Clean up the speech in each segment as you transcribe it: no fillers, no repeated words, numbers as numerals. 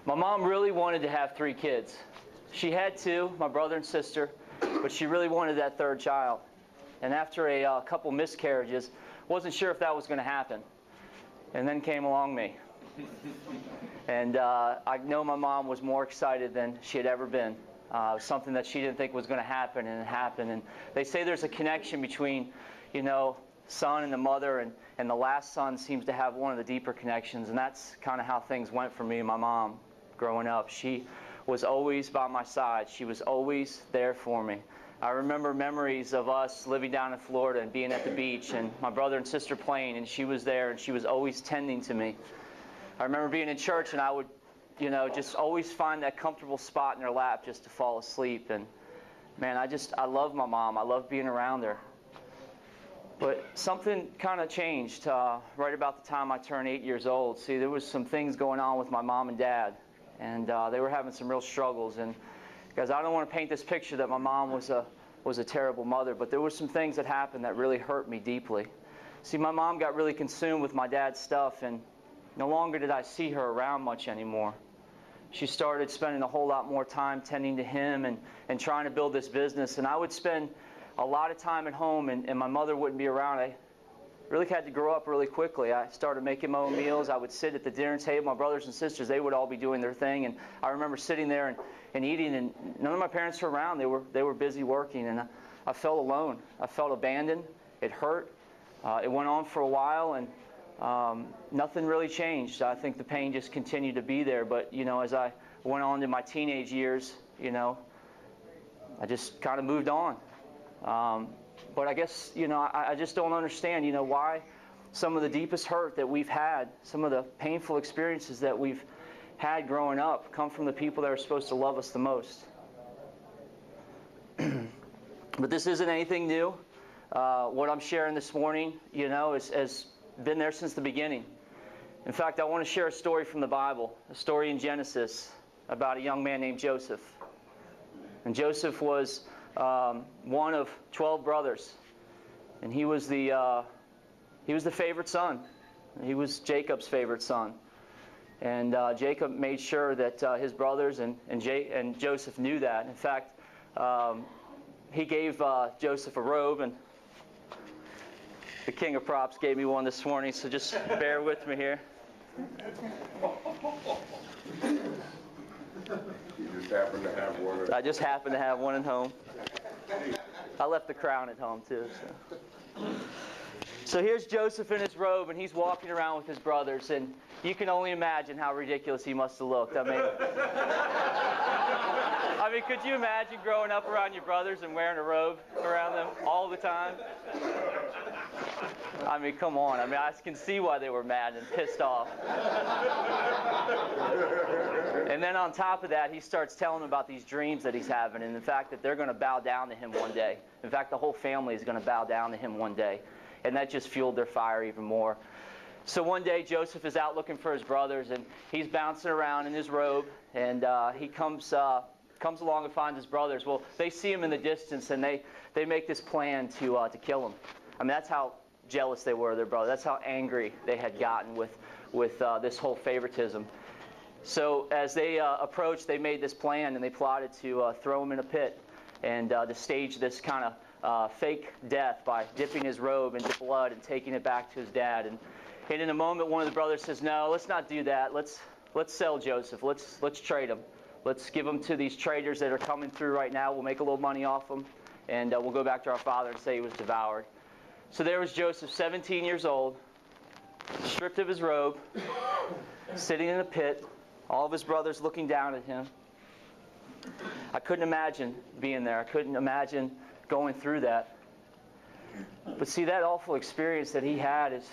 My mom really wanted to have 3 kids. She had 2, my brother and sister, but she really wanted that 3rd child. And after a couple miscarriages, wasn't sure if that was going to happen. And then came along me. And I know my mom was more excited than she had ever been. Something that she didn't think was going to happen, and it happened. And they say there's a connection between, son and the mother, and the last son seems to have one of the deeper connections. And that's kind of how things went for me and my mom growing up. She was always by my side. She was always there for me. I remember memories of us living down in Florida and being at the beach, and my brother and sister playing, and she was there, and she was always tending to me. I remember being in church, and I would, just always find that comfortable spot in her lap just to fall asleep. And man, I love my mom. I love being around her. But something kind of changed right about the time I turned 8 years old. See, there was some things going on with my mom and dad, and they were having some real struggles. And guys, I don't want to paint this picture that my mom was a terrible mother, but there were some things that happened that really hurt me deeply. See, my mom got really consumed with my dad's stuff, and no longer did I see her around much anymore. She started spending a whole lot more time tending to him and trying to build this business. And I would spend a lot of time at home, and my mother wouldn't be around. I really had to grow up really quickly. I started making my own meals. I would sit at the dinner table. My brothers and sisters, they would all be doing their thing. And I remember sitting there and eating, and none of my parents were around. They were busy working, and I felt alone. I felt abandoned. It hurt. It went on for a while, and nothing really changed. I think the pain just continued to be there. But, as I went on to my teenage years, I just kind of moved on. But I guess, I just don't understand, why some of the deepest hurt that we've had, some of the painful experiences that we've had growing up come from the people that are supposed to love us the most. But this isn't anything new. What I'm sharing this morning, has been there since the beginning. In fact, I want to share a story from the Bible, a story in Genesis about a young man named Joseph. And Joseph was one of 12 brothers, and he was the favorite son. He was Jacob's favorite son, and Jacob made sure that his brothers and Joseph knew that. In fact, he gave Joseph a robe, and the king of props gave me one this morning, so just bear with me here. You just happen to have one. I just happen to have one at home. I left the crown at home too. So here's Joseph in his robe, and he's walking around with his brothers, and you can only imagine how ridiculous he must have looked. I mean, could you imagine growing up around your brothers and wearing a robe around them all the time? I mean, come on. I mean, I can see why they were mad and pissed off. And then on top of that, he starts telling them about these dreams that he's having, and the fact that they're going to bow down to him one day. In fact, the whole family is going to bow down to him one day. And that just fueled their fire even more. So one day, Joseph is out looking for his brothers, and he's bouncing around in his robe, and he comes along and finds his brothers. Well, they see him in the distance, and they make this plan to kill him. I mean, that's how jealous they were of their brother. That's how angry they had gotten with this whole favoritism. So as they approached, they made this plan, and they plotted to throw him in a pit and to stage this kind of fake death by dipping his robe into blood and taking it back to his dad. And in a moment, one of the brothers says, "No, let's not do that. Let's sell Joseph. Let's trade him. Let's give him to these traders that are coming through right now. We'll make a little money off him, and we'll go back to our father and say he was devoured." So there was Joseph, 17 years old, stripped of his robe, sitting in a pit, all of his brothers looking down at him. I couldn't imagine being there. I couldn't imagine going through that. But see, that awful experience that he had is,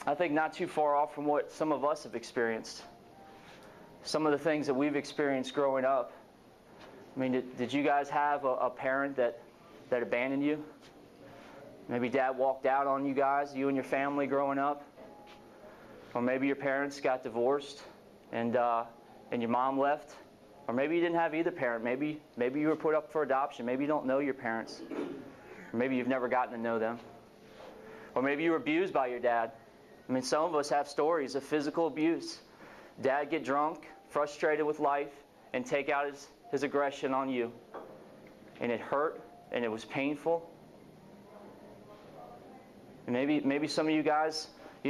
I think, not too far off from what some of us have experienced. Some of the things that we've experienced growing up. I mean, did you guys have a parent that abandoned you? Maybe dad walked out on you guys, you and your family growing up. Or maybe your parents got divorced and your mom left. Or maybe you didn't have either parent. Maybe you were put up for adoption. Maybe you don't know your parents. Or maybe you've never gotten to know them. Or maybe you were abused by your dad. I mean, some of us have stories of physical abuse. Dad get drunk, frustrated with life, and take out his aggression on you. And it hurt, and it was painful. And maybe some of you guys,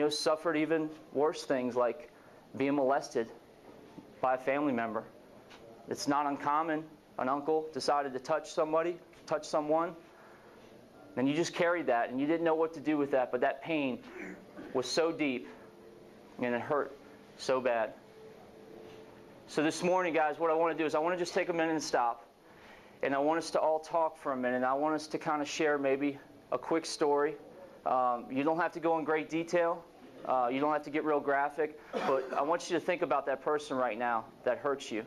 suffered even worse things like being molested by a family member. It's not uncommon. An uncle decided to touch someone, and you just carried that, and you didn't know what to do with that, but that pain was so deep, and it hurt so bad. So this morning, guys, what I want to do is I want to just take a minute and stop, and I want us to all talk for a minute. I want us to kind of share maybe a quick story. You don't have to go in great detail. You don't have to get real graphic, but I want you to think about that person right now that hurts you.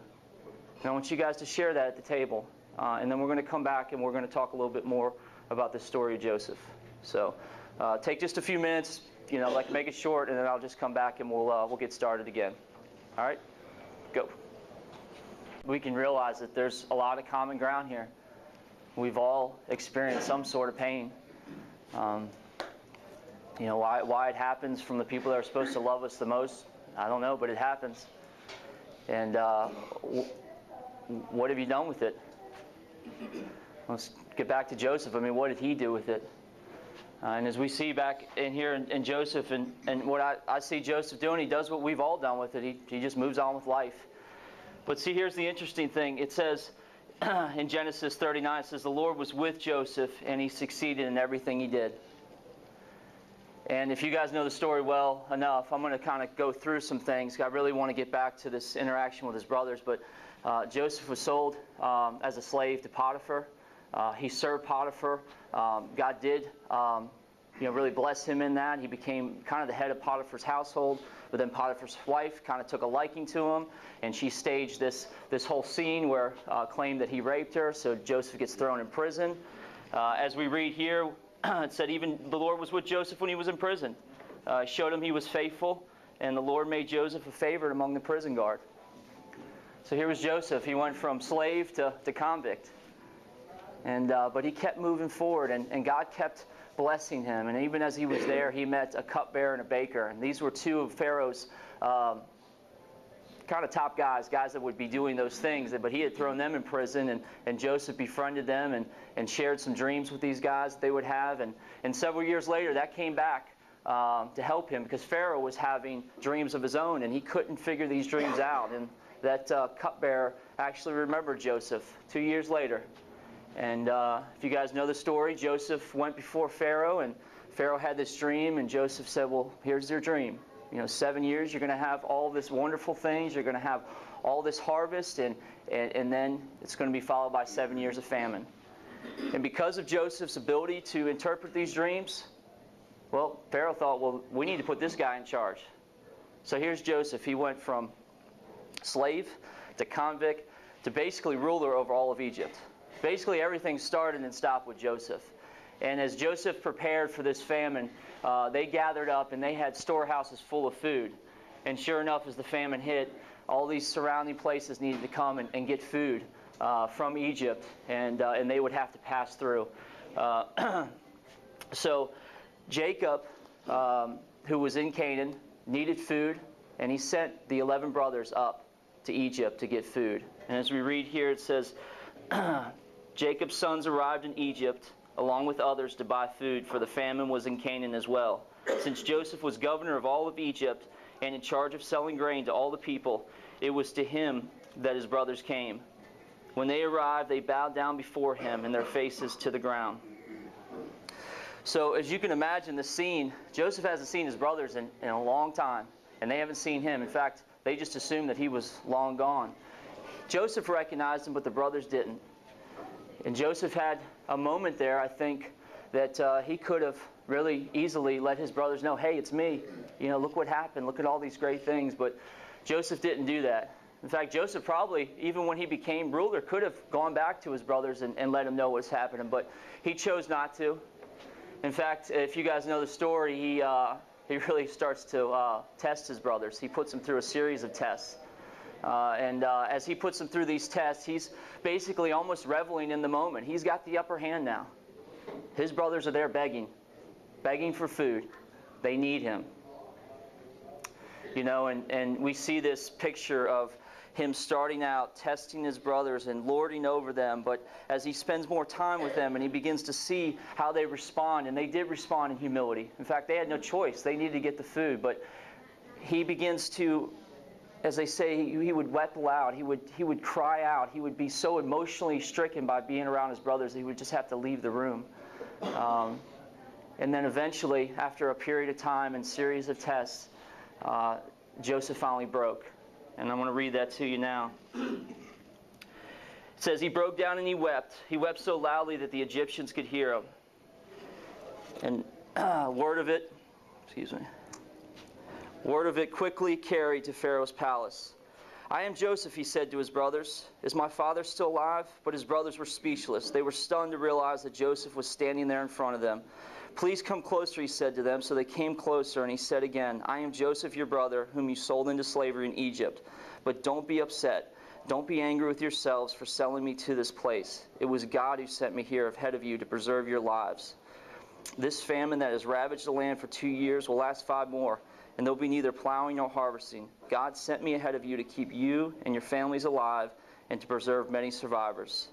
And I want you guys to share that at the table. And then we're going to come back and we're going to talk a little bit more about the story of Joseph. So take just a few minutes, make it short, and then I'll just come back and we'll get started again. All right? Go. We can realize that there's a lot of common ground here. We've all experienced some sort of pain. Why it happens from the people that are supposed to love us the most, I don't know, but it happens. And what have you done with it? Let's get back to Joseph. What did he do with it? And as we see back in here in Joseph, and what I see Joseph doing, he does what we've all done with it. He just moves on with life. But see, here's the interesting thing. It says in Genesis 39, it says, the Lord was with Joseph, and he succeeded in everything he did. And if you guys know the story well enough, I'm going to kind of go through some things. I really want to get back to this interaction with his brothers. But Joseph was sold as a slave to Potiphar. He served Potiphar. God did really bless him in that. He became kind of the head of Potiphar's household. But then Potiphar's wife kind of took a liking to him, and she staged this whole scene where claimed that he raped her. So Joseph gets thrown in prison. As we read here, it said even the Lord was with Joseph when he was in prison. Showed him he was faithful, and the Lord made Joseph a favorite among the prison guard. So here was Joseph. He went from slave to convict. But he kept moving forward, and God kept blessing him. And even as he was there, he met a cupbearer and a baker. And these were two of Pharaoh's kind of top guys that would be doing those things. But he had thrown them in prison, and Joseph befriended them and shared some dreams with these guys that they would have. And several years later, that came back to help him, because Pharaoh was having dreams of his own, and he couldn't figure these dreams out. And that cupbearer actually remembered Joseph 2 years later. And if you guys know the story, Joseph went before Pharaoh, and Pharaoh had this dream, and Joseph said, well, here's your dream. 7 years, you're going to have all this wonderful things. You're going to have all this harvest, and then it's going to be followed by 7 years of famine. And because of Joseph's ability to interpret these dreams, well, Pharaoh thought, well, we need to put this guy in charge. So here's Joseph. He went from slave to convict to basically ruler over all of Egypt. Basically, everything started and stopped with Joseph. And as Joseph prepared for this famine, they gathered up and they had storehouses full of food. And sure enough, as the famine hit, all these surrounding places needed to come and get food from Egypt, and they would have to pass through. So Jacob, who was in Canaan, needed food, and he sent the 11 brothers up to Egypt to get food. And as we read here, it says, Jacob's sons arrived in Egypt along with others to buy food, for the famine was in Canaan as well. Since Joseph was governor of all of Egypt and in charge of selling grain to all the people, it was to him that his brothers came. When they arrived, they bowed down before him and their faces to the ground. So as you can imagine the scene, Joseph hasn't seen his brothers in a long time, and they haven't seen him. In fact, they just assumed that he was long gone. Joseph recognized him, but the brothers didn't. And Joseph had a moment there, I think, that he could have really easily let his brothers know, hey, it's me. Look what happened. Look at all these great things. But Joseph didn't do that. In fact, Joseph probably, even when he became ruler, could have gone back to his brothers and let them know what's happening. But he chose not to. In fact, if you guys know the story, he really starts to test his brothers. He puts them through a series of tests. As he puts them through these tests, he's basically almost reveling in the moment. He's got the upper hand now. His brothers are there begging for food. They need him. And we see this picture of him starting out, testing his brothers and lording over them. But as he spends more time with them and he begins to see how they respond, and they did respond in humility. In fact, they had no choice. They needed to get the food. But he begins to, as they say, he would weep aloud. He would cry out. He would be so emotionally stricken by being around his brothers that he would just have to leave the room. And then eventually, after a period of time and series of tests, Joseph finally broke. And I'm going to read that to you now. It says, he broke down and he wept. He wept so loudly that the Egyptians could hear him. And word of it quickly carried to Pharaoh's palace. I am Joseph, he said to his brothers. Is my father still alive? But his brothers were speechless. They were stunned to realize that Joseph was standing there in front of them. Please come closer, he said to them. So they came closer, and he said again, I am Joseph, your brother, whom you sold into slavery in Egypt. But don't be upset. Don't be angry with yourselves for selling me to this place. It was God who sent me here ahead of you to preserve your lives. This famine that has ravaged the land for 2 years will last 5 more, and there'll be neither plowing nor harvesting. God sent me ahead of you to keep you and your families alive and to preserve many survivors.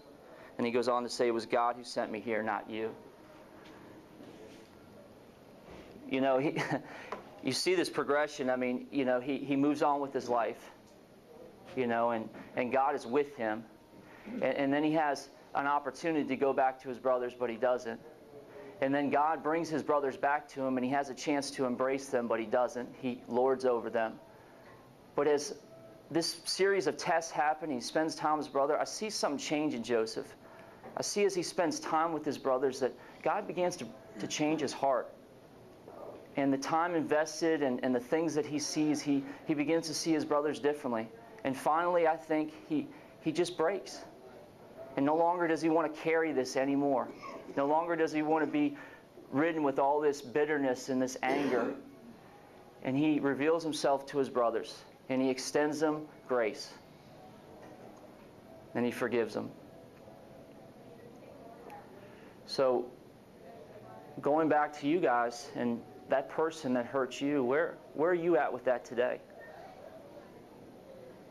And he goes on to say, it was God who sent me here, not you. You see this progression. I mean, he moves on with his life, and God is with him. And then he has an opportunity to go back to his brothers, but he doesn't. And then God brings his brothers back to him, and he has a chance to embrace them, but he doesn't. He lords over them. But as this series of tests happen, he spends time with his brother, I see something change in Joseph. I see as he spends time with his brothers that God begins to change his heart. And the time invested and the things that he sees, he begins to see his brothers differently. And finally, I think he just breaks. And no longer does he want to carry this anymore. No longer does he want to be ridden with all this bitterness and this anger. And he reveals himself to his brothers. And he extends them grace. And he forgives them. So, going back to you guys and that person that hurt you, where are you at with that today?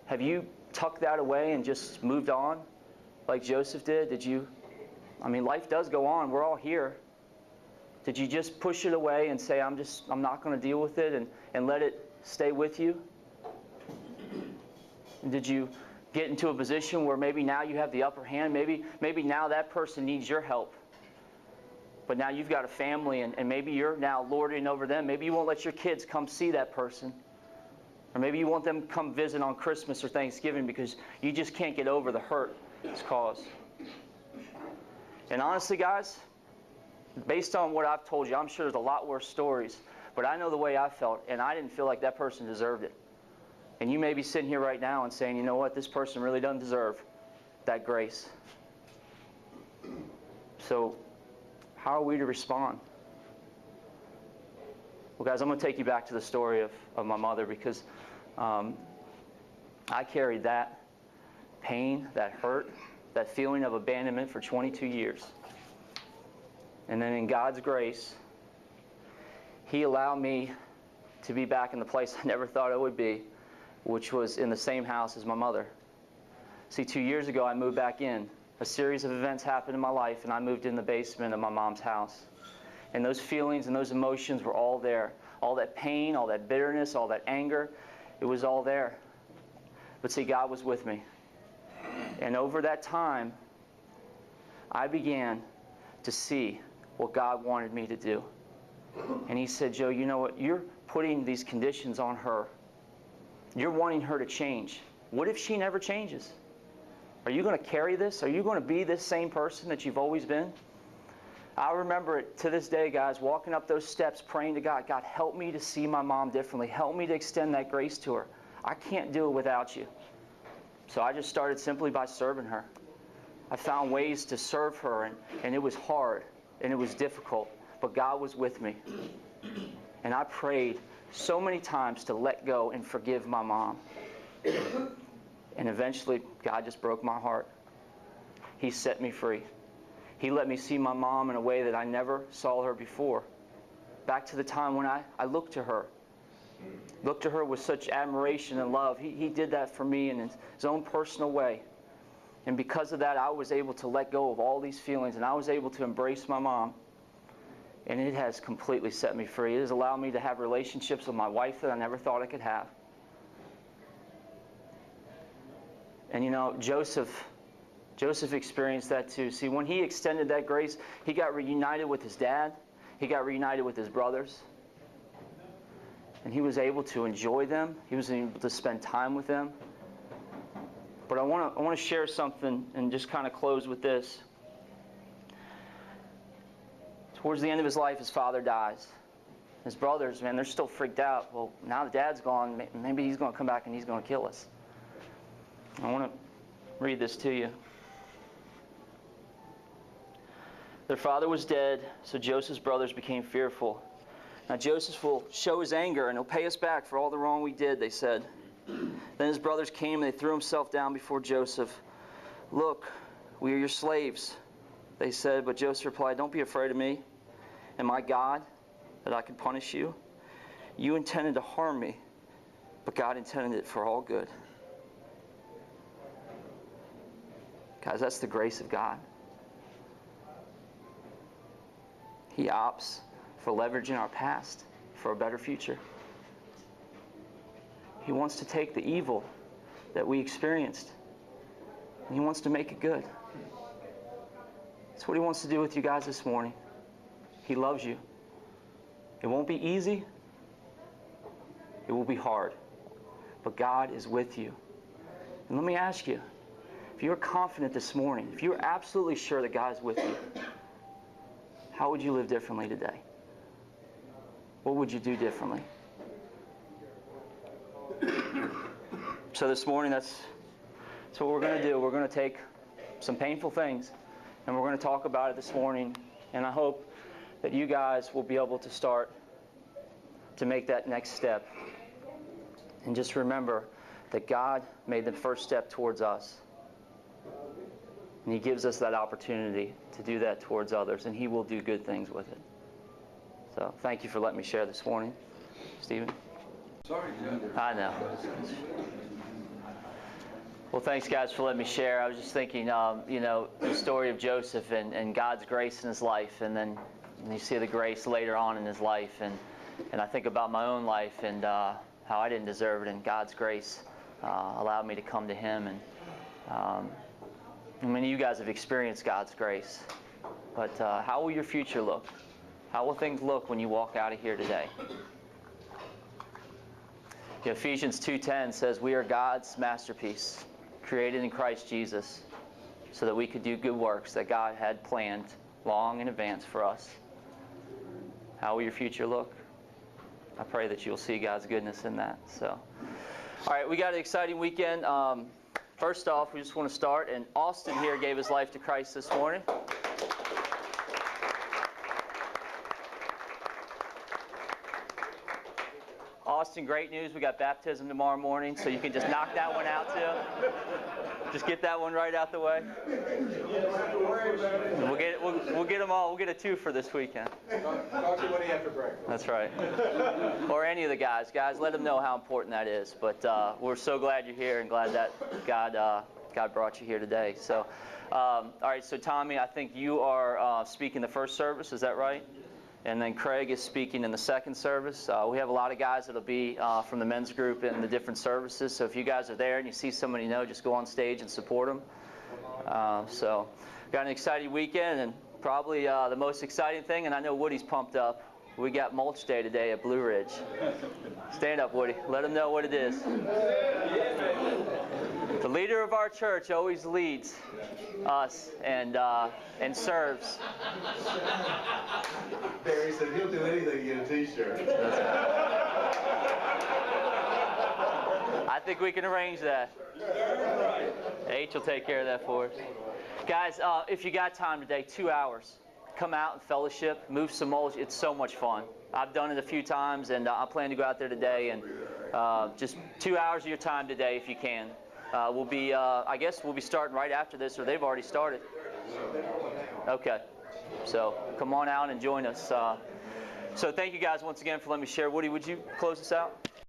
Have you tucked that away and just moved on like Joseph did? Life does go on. We're all here. Did you just push it away and say, I'm not going to deal with it and let it stay with you? Did you get into a position where maybe now you have the upper hand? Maybe now that person needs your help. But now you've got a family, and maybe you're now lording over them. Maybe you won't let your kids come see that person. Or maybe you want them to come visit on Christmas or Thanksgiving because you just can't get over the hurt it's caused. And honestly, guys, based on what I've told you, I'm sure there's a lot worse stories. But I know the way I felt, and I didn't feel like that person deserved it. And you may be sitting here right now and saying, you know what, this person really doesn't deserve that grace. So, how are we to respond? Well, guys, I'm going to take you back to the story of my mother because I carried that pain, that hurt, that feeling of abandonment for 22 years. And then in God's grace, he allowed me to be back in the place I never thought I would be, which was in the same house as my mother. See, 2 years ago, I moved back in. A series of events happened in my life, and I moved in the basement of my mom's house. And those feelings and those emotions were all there. All that pain, all that bitterness, all that anger, it was all there. But see, God was with me. And over that time, I began to see what God wanted me to do. And he said, Joe, you know what? You're putting these conditions on her. You're wanting her to change. What if she never changes? Are you going to carry this? Are you going to be this same person that you've always been? I remember it to this day, guys, walking up those steps, praying to God, God, help me to see my mom differently. Help me to extend that grace to her. I can't do it without you. So I just started simply by serving her. I found ways to serve her, and it was hard, and it was difficult, but God was with me. And I prayed so many times to let go and forgive my mom. And eventually, God just broke my heart. He set me free. He let me see my mom in a way that I never saw her before. Back to the time when I looked to her Looked to her with such admiration and love. He did that for me in his own personal way. And because of that, I was able to let go of all these feelings, and I was able to embrace my mom. And it has completely set me free. It has allowed me to have relationships with my wife that I never thought I could have. And you know, Joseph experienced that too. See, when he extended that grace, he got reunited with his dad. He got reunited with his brothers. And he was able to enjoy them. He was able to spend time with them. But I want to share something and just kind of close with this. Towards the end of his life, his father dies. His brothers, man, they're still freaked out. Well, now the dad's gone. Maybe he's going to come back and he's going to kill us. I want to read this to you. Their father was dead, so Joseph's brothers became fearful. Now Joseph will show his anger and he'll pay us back for all the wrong we did, they said. Then his brothers came and they threw himself down before Joseph. Look, we are your slaves, they said. But Joseph replied, don't be afraid of me. Am I God that I can punish you? You intended to harm me, but God intended it for all good. Guys, that's the grace of God. He opts for leveraging our past for a better future. He wants to take the evil that we experienced and He wants to make it good. That's what He wants to do with you guys this morning. He loves you. It won't be easy. It will be hard. But God is with you. And let me ask you, if you're confident this morning, if you're absolutely sure that God is with you, how would you live differently today? What would you do differently? So this morning, that's what we're going to do. We're going to take some painful things, and we're going to talk about it this morning. And I hope that you guys will be able to start to make that next step. And just remember that God made the first step towards us. And He gives us that opportunity to do that towards others, and He will do good things with it. So thank you for letting me share this morning. Stephen? Sorry, Judge. I know. Well, thanks, guys, for letting me share. I was just thinking, the story of Joseph and God's grace in his life, and then you see the grace later on in his life. And I think about my own life and how I didn't deserve it, and God's grace allowed me to come to Him. And many of you guys have experienced God's grace. But how will your future look? How will things look when you walk out of here today? Ephesians 2:10 says, we are God's masterpiece, created in Christ Jesus, so that we could do good works that God had planned long in advance for us. How will your future look? I pray that you'll see God's goodness in that. So, all right, we got an exciting weekend. First off, we just want to start, and Austin here gave his life to Christ this morning. Austin, great news. We got baptism tomorrow morning, so you can just knock that one out too. Just get that one right out the way. We'll get them all. We'll get a 2 for this weekend. Talk to Woody after break. That's right. Or any of the guys. Guys, let them know how important that is. But we're so glad you're here and glad that God brought you here today. So, all right. So Tommy, I think you are speaking the first service. Is that right? And then Craig is speaking in the second service. We have a lot of guys that will be from the men's group in the different services. So if you guys are there and you see somebody you know, just go on stage and support them. So got an exciting weekend, and probably the most exciting thing, and I know Woody's pumped up, we got mulch day today at Blue Ridge. Stand up, Woody. Let them know what it is. The leader of our church always leads us and serves. Barry said he'll do anything to get a T-shirt. I think we can arrange that. H will take care of that for us. Guys, if you got time today, 2 hours, come out and fellowship, move some mulch. It's so much fun. I've done it a few times, and I plan to go out there today. And just 2 hours of your time today, if you can. We'll be, I guess we'll be starting right after this, or they've already started. Okay. So come on out and join us. So thank you guys once again for letting me share. Woody, would you close us out?